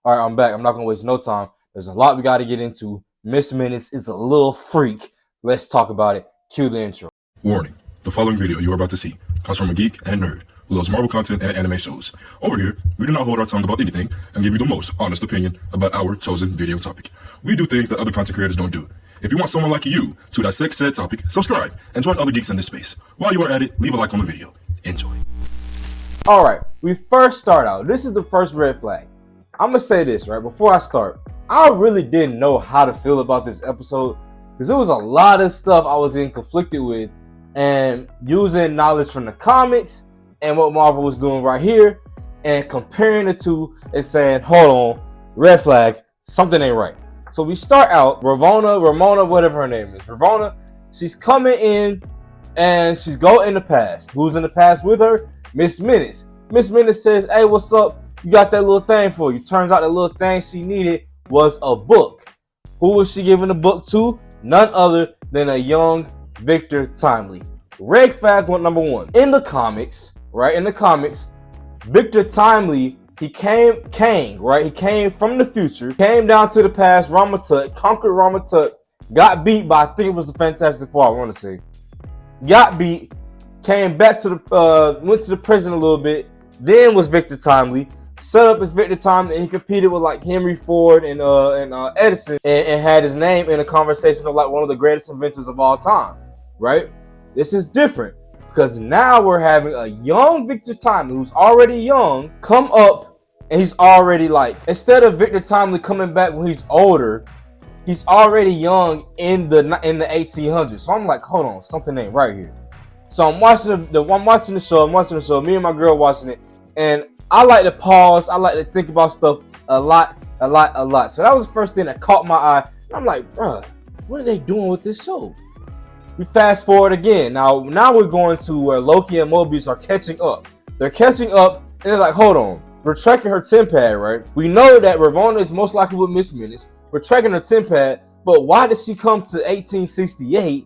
All right, I'm back. I'm not gonna waste no time. There's a lot we got to get into. Miss Minutes is a little freak. Let's talk about it. Cue the intro. Warning, the following video you are about to see comes from a geek and nerd who loves Marvel content and anime shows. Over here, we do not hold our tongue about anything and give you the most honest opinion about our chosen video topic. We do things that other content creators don't do. If you want someone like you to dissect said topic, subscribe and join other geeks in this space. While you are at it, leave a like on the video. Enjoy. All right, we first start out. This is the first red flag. I'm gonna say this right before I start. I really didn't know how to feel about this episode because there was a lot of stuff I was conflicted with, and using knowledge from the comics and what Marvel was doing right here and comparing the two and saying, hold on, red flag, something ain't right. So we start out, Ramona, whatever her name is. Ramona, she's coming in and she's going in the past. Who's in the past with her? Miss Minutes. Miss Minutes says, hey, what's up? You got that little thing for you. Turns out the little thing she needed was a book. Who was she giving the book to? None other than a young Victor Timely. Red flag number one. In the comics, right? In the comics, Victor Timely, he came from the future, came down to the past, Ramatut, conquered Ramatut, got beat by, I think it was the Fantastic Four, I want to say. Got beat, came back to the, went to the prison a little bit, then was Victor Timely, set up as Victor Timely, and he competed with like Henry Ford and Edison, and had his name in a conversation of like one of the greatest inventors of all time, right? This is different because now we're having a young Victor Timely who's already young come up, and he's already like, instead of Victor Timely coming back when he's older, he's already young in the 1800s. So I'm like, hold on, something ain't right here. So I'm watching the show. Me and my girl watching it, and I like to pause. I like to think about stuff a lot. So that was the first thing that caught my eye. I'm like, bruh, what are they doing with this show? We fast forward again. Now we're going to where Loki and Mobius are catching up. They're catching up, and they're like, hold on. We're tracking her TemPad, right? We know that Ravonna is most likely with Miss Minutes. We're tracking her TemPad, but why did she come to 1868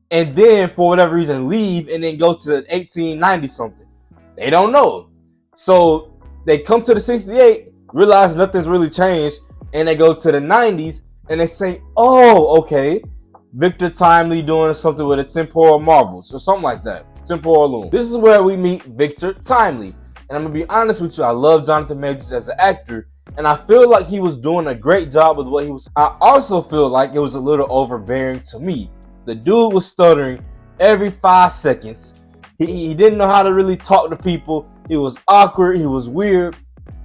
and then, for whatever reason, leave and then go to 1890 something? They don't know. So they come to the 68, realize nothing's really changed, and they go to the 90s, and they say, oh, okay, Victor Timely doing something with a temporal marvels or something like that. Temporal loom. This is where we meet Victor Timely. And I'm going to be honest with you, I love Jonathan Majors as an actor, and I feel like he was doing a great job with what he was. I also feel like it was a little overbearing to me. The dude was stuttering every 5 seconds. He didn't know how to really talk to people. He was awkward. He was weird.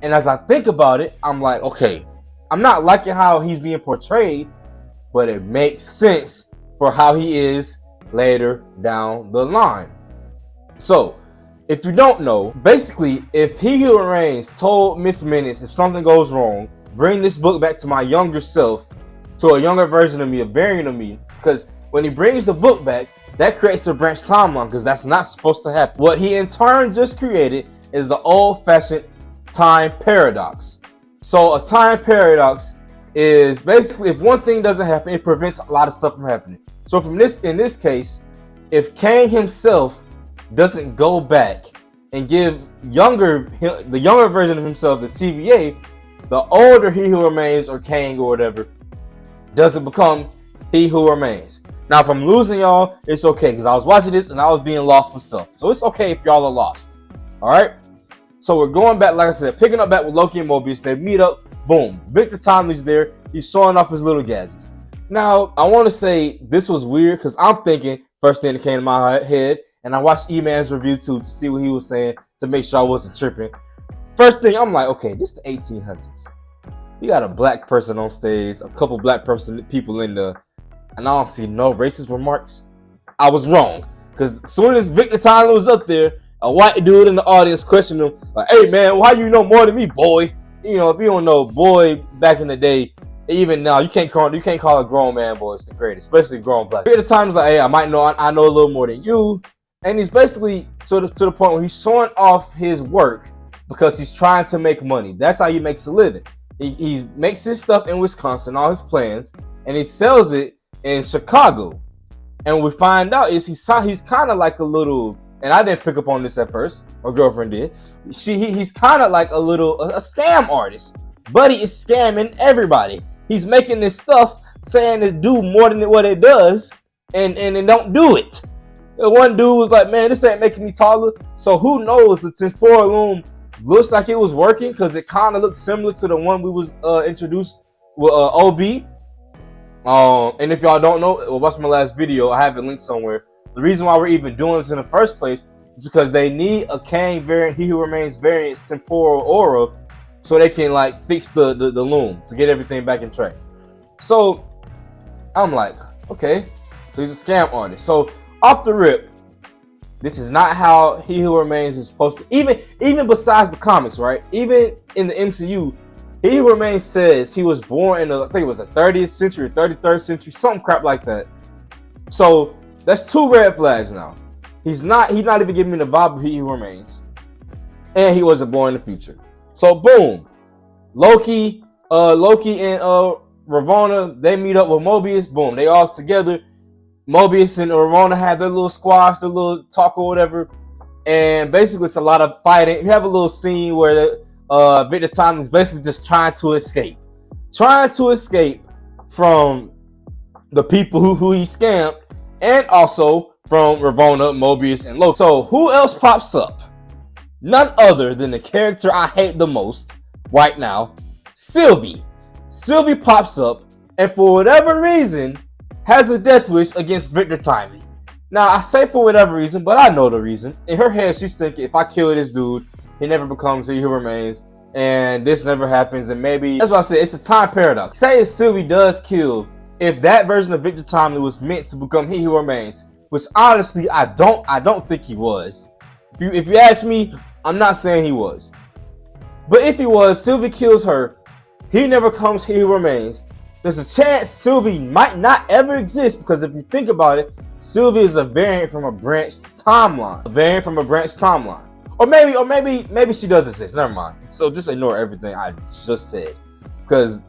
And as I think about it, I'm like, okay, I'm not liking how he's being portrayed, but it makes sense for how he is later down the line. So, if you don't know, basically, if He Who Remains told Miss Minutes, if something goes wrong, bring this book back to my younger self, to a younger version of me, a variant of me, because when he brings the book back, that creates a branch timeline, because that's not supposed to happen. What he in turn just created is the old-fashioned time paradox. So a time paradox is basically, if one thing doesn't happen, it prevents a lot of stuff from happening. So in this case, if Kang himself doesn't go back and give the younger version of himself the TVA, the older He Who Remains, or Kang or whatever, doesn't become He Who Remains. Now, if I'm losing y'all, it's okay, because I was watching this and I was being lost myself. So it's okay if y'all are lost. All right? So we're going back, like I said, picking up back with Loki and Mobius. They meet up. Boom. Victor Timely's there. He's showing off his little gadgets. Now, I want to say this was weird because I'm thinking, first thing that came to my head, and I watched E-Man's review too to see what he was saying to make sure I wasn't tripping. First thing, I'm like, okay, this is the 1800s. You got a black person on stage, a couple black people in there, and I don't see no racist remarks. I was wrong, because as soon as Victor Timely was up there, a white dude in the audience questioned him, like, hey man, why you know more than me, boy? You know, if you don't know, boy, back in the day, even now, you can't call a grown man boy. It's the greatest, especially grown black. Victor Timely's like, hey, I know a little more than you, and he's basically to the point where he's showing off his work because he's trying to make money. That's how he makes a living. He makes his stuff in Wisconsin, all his plans, and he sells it in Chicago. And what we find out is he's kind of like a little, and I didn't pick up on this at first, my girlfriend did. He's kind of like a scam artist, Buddy is scamming everybody. He's making this stuff saying it do more than what it does, and it don't do it. The one dude was like, man, this ain't making me taller. So who knows? The temporal loom looks like it was working because it kind of looks similar to the one we was introduced with OB. And if y'all don't know, well, watch my last video. I have it linked somewhere. The reason why we're even doing this in the first place is because they need a Kang variant, He Who Remains variant's temporal aura, so they can like fix the loom to get everything back in track. So I'm like, okay, so he's a scam artist. So off the rip, this is not how He Who Remains is supposed to. Even besides the comics, right? Even in the MCU, He Who Remains says he was born in I think it was the 30th century, 33rd century, some crap like that. So that's 2 red flags now. He's not even giving me the vibe of He Who Remains, and he wasn't born in the future. So boom, Loki and Ravonna, they meet up with Mobius. Boom, they all together. Mobius and Ravonna had their little squash, their little talk or whatever, and basically it's a lot of fighting. You have a little scene where Victor Tom is basically just trying to escape from the people who he scammed, and also from Ravonna, Mobius, and Loki. So who else pops up? None other than the character I hate the most right now, Sylvie. Sylvie pops up, and for whatever reason, has a death wish against Victor Timely. Now, I say for whatever reason, but I know the reason. In her head, she's thinking, if I kill this dude, he never becomes He Who Remains, and this never happens, and maybe... That's what I said, it's a time paradox. Say if Sylvie does kill, if that version of Victor Timely was meant to become He Who Remains, which honestly, I don't think he was. If you ask me, I'm not saying he was. But if he was, Sylvie kills her, he never becomes He Who Remains. There's a chance Sylvie might not ever exist, because if you think about it, Sylvie is a variant from a branched timeline. Or maybe she does exist. Never mind. So just ignore everything I just said, because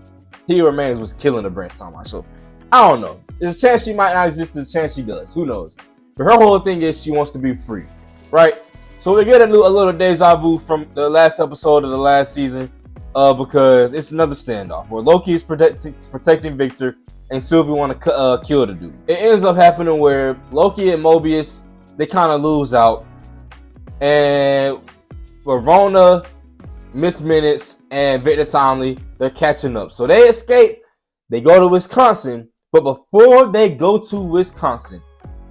He Who Remains was killing the branched timeline. So I don't know. There's a chance she might not exist. There's a chance she does. Who knows? But her whole thing is she wants to be free, right? So we get a little deja vu from the last episode of the last season. Because it's another standoff where Loki is protecting Victor, and Sylvie want to kill the dude. It ends up happening where Loki and Mobius, they kind of lose out, and Ravonna, Miss Minutes, and Victor Timely, they're catching up. So they escape. They go to Wisconsin, but before they go to Wisconsin,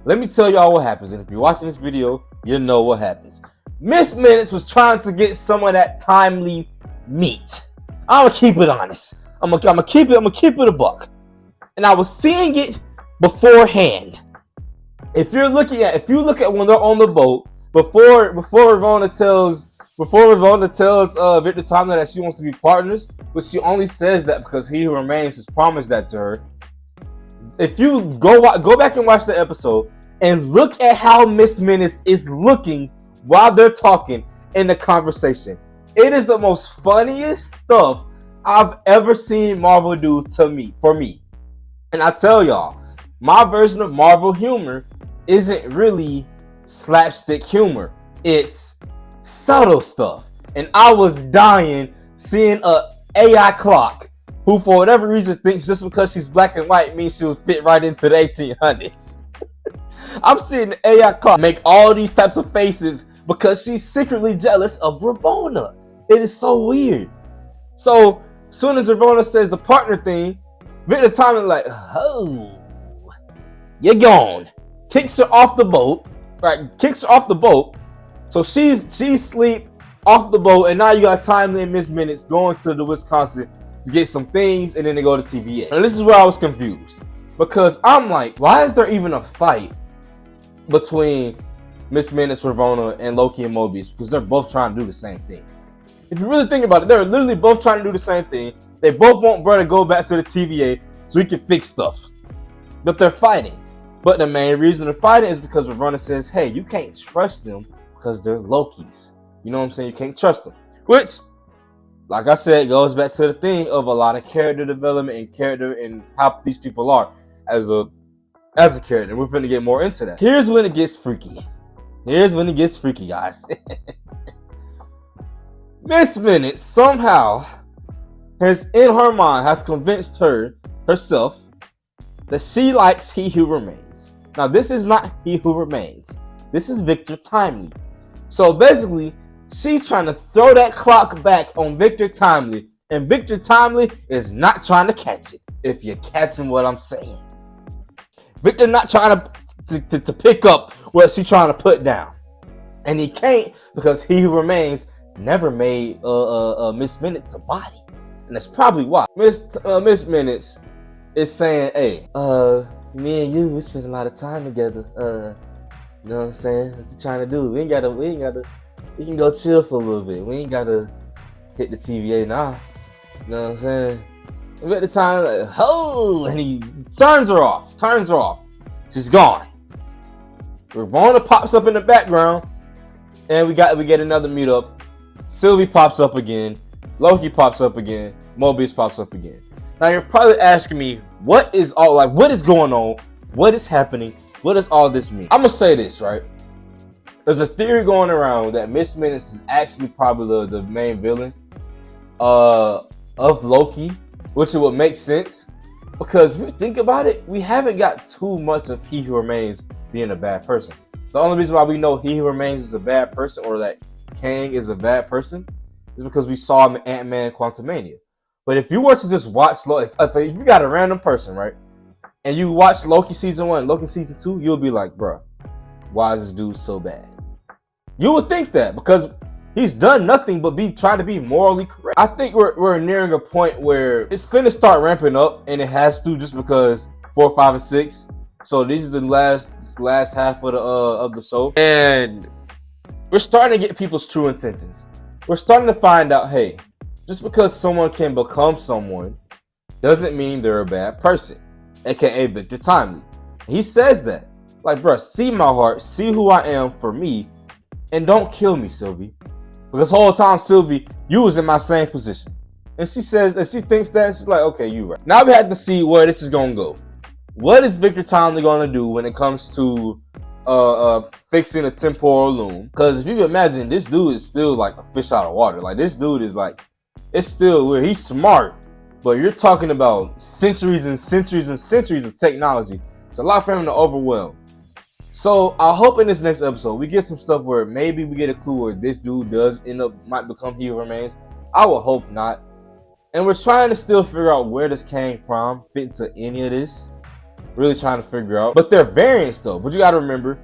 let me tell y'all what happens. And if you're watching this video, you'll know what happens. Miss Minutes was trying to get some of that Timely meat. I'm gonna keep it honest. I'm gonna keep it a buck. And I was seeing it beforehand. If you look at when they're on the boat, before Ravonna tells Victor Timely that she wants to be partners, but she only says that because He Who Remains has promised that to her. If you go back and watch the episode and look at how Miss Minutes is looking while they're talking in the conversation, it is the most funniest stuff I've ever seen Marvel do for me. And I tell y'all, my version of Marvel humor isn't really slapstick humor. It's subtle stuff. And I was dying seeing a AI clock who, for whatever reason, thinks just because she's black and white means she will fit right into the 1800s. I'm seeing the AI clock make all these types of faces because she's secretly jealous of Ravonna. It is so weird. So, soon as Ravonna says the partner thing, Victor Timely like, oh, you're gone. Kicks her off the boat, right? So she's asleep off the boat, and now you got Timely and Miss Minutes going to the Wisconsin to get some things, and then they go to TVA. And this is where I was confused, because I'm like, why is there even a fight between Miss Minutes, Ravonna, and Loki and Mobius? Because they're both trying to do the same thing. If you really think about it, they're literally both trying to do the same thing. They both want Bro to go back to the TVA so he can fix stuff. But they're fighting. But the main reason they're fighting is because Ravonna says, hey, you can't trust them because they're Lokis. You know what I'm saying? You can't trust them. Which, like I said, goes back to the thing of a lot of character development and character and how these people are as a character. We're going to get more into that. Here's when it gets freaky. Guys. Miss Minutes somehow has in her mind has convinced herself that she likes He Who Remains. Now this is not He Who Remains. This is Victor Timely. So basically, she's trying to throw that clock back on Victor Timely, and Victor Timely is not trying to catch it. If you're catching what I'm saying, Victor not trying to pick up what she's trying to put down, and he can't because He Who Remains never made Miss Minutes a body, and that's probably why Miss Minutes is saying, "Hey, me and you, we spend a lot of time together. You know what I'm saying? What you trying to do? We can go chill for a little bit. We ain't gotta hit the TVA now. You know what I'm saying?" And at the time, like, ho, and he turns her off. She's gone. Ravonna pops up in the background, and we get another meetup. Sylvie pops up again. Loki pops up again. Mobius pops up again. Now you're probably asking me, what is going on? What is happening? What does all this mean? I'm gonna say this, right? There's a theory going around that Miss Minutes is actually probably the main villain of Loki, which would make sense because if you think about it, we haven't got too much of He Who Remains being a bad person. The only reason why we know He Who Remains is a bad person, or that Kang is a bad person, is because we saw him in Ant-Man Quantumania. But if you were to just watch Loki, if you got a random person, right, and you watch Loki season 1, Loki season 2, you'll be like, bruh, why is this dude so bad? You would think that because he's done nothing but trying to be morally correct. I think we're nearing a point where it's finna start ramping up, and it has to, just because 4, 5, and 6. So these are the last half of the show, and we're starting to get people's true intentions. We're starting to find out, hey, just because someone can become someone doesn't mean they're a bad person, aka Victor Timely. He says that, like, bro, see my heart, see who I am for me, and don't kill me, Sylvie. Because the whole time, Sylvie, you was in my same position. And she says that she thinks that, and she's like, okay, you right. Now we have to see where this is gonna go. What is Victor Timely gonna do when it comes to fixing a temporal loom? Because if you can imagine, this dude is still like a fish out of water. Like, this dude is like, it's still weird. He's smart, but you're talking about centuries and centuries and centuries of technology. It's a lot for him to overwhelm. So I hope in this next episode we get some stuff where maybe we get a clue where this dude might become He Who Remains. I would hope not. And we're trying to still figure out where does Kang Prime fit into any of this. Really trying to figure out. But they're variants though. But you got to remember,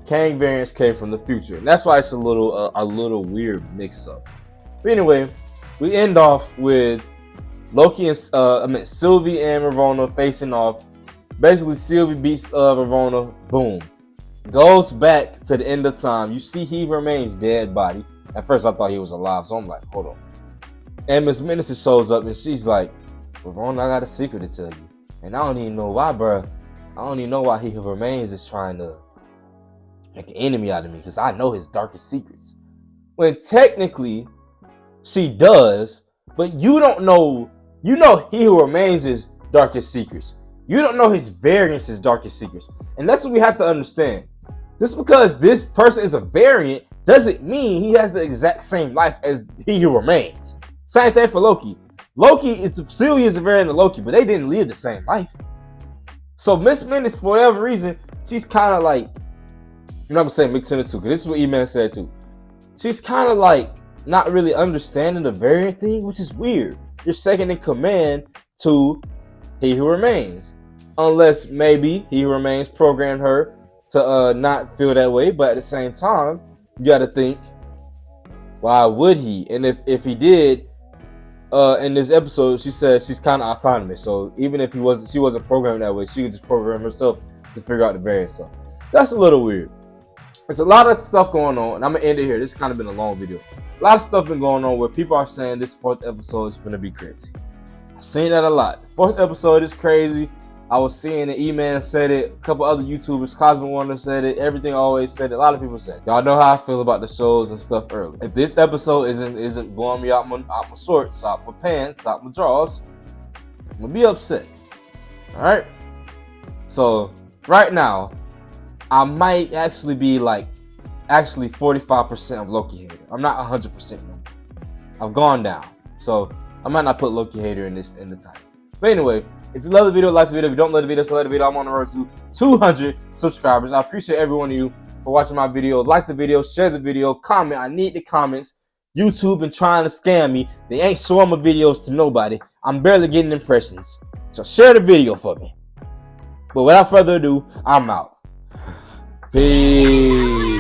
Kang variants came from the future, and that's why it's a little weird mix up. But anyway, we end off with Loki and Sylvie and Ravonna facing off. Basically, Sylvie beats Ravonna. Boom. Goes back to the end of time. You see He Remains dead body. At first I thought he was alive, so I'm like, hold on. And Miss Minutes shows up and she's like, Ravonna, I got a secret to tell you. And I don't even know why, bro. I don't even know why He Who Remains is trying to make an enemy out of me, because I know his darkest secrets. When technically she does, but you don't know. You know He Who Remains is darkest secrets. You don't know his variants' darkest secrets. And that's what we have to understand. Just because this person is a variant doesn't mean he has the exact same life as He Who Remains. Same thing for Loki. Sylvie is a variant of Loki, but they didn't live the same life. So Miss Minutes, for whatever reason, she's kind of like, I'm not gonna say mixing the two, because this is what E-Man said too. She's kind of like not really understanding the variant thing, which is weird. You're second in command to He Who Remains. Unless maybe He Who Remains programmed her to not feel that way, but at the same time, you got to think, why would he? And if he did, in this episode, she said she's kind of autonomous. So even if she wasn't programmed that way, she could just program herself to figure out the variant stuff. That's a little weird. There's a lot of stuff going on, and I'm gonna end it here. This has kind of been a long video. A lot of stuff been going on where people are saying this 4th episode is gonna be crazy. I've seen that a lot. The 4th episode is crazy. I was seeing it. E-Man said it. A couple other YouTubers, Cosmic Wonder said it. Everything always said it. A lot of people said it. Y'all know how I feel about the shows and stuff early. If this episode isn't blowing me out my shorts, out my pants, out my drawers, I'm gonna be upset. All right. So right now, I might actually be 45% of Loki hater. I'm not 100% no. I've gone down. So I might not put Loki hater in the title. But anyway, if you love the video, like the video. If you don't love the video, so like the video. I'm on the road to 200 subscribers. I appreciate every one of you for watching my video. Like the video, share the video, comment. I need the comments. YouTube been trying to scam me. They ain't showing my videos to nobody. I'm barely getting impressions. So share the video for me. But without further ado, I'm out. Peace.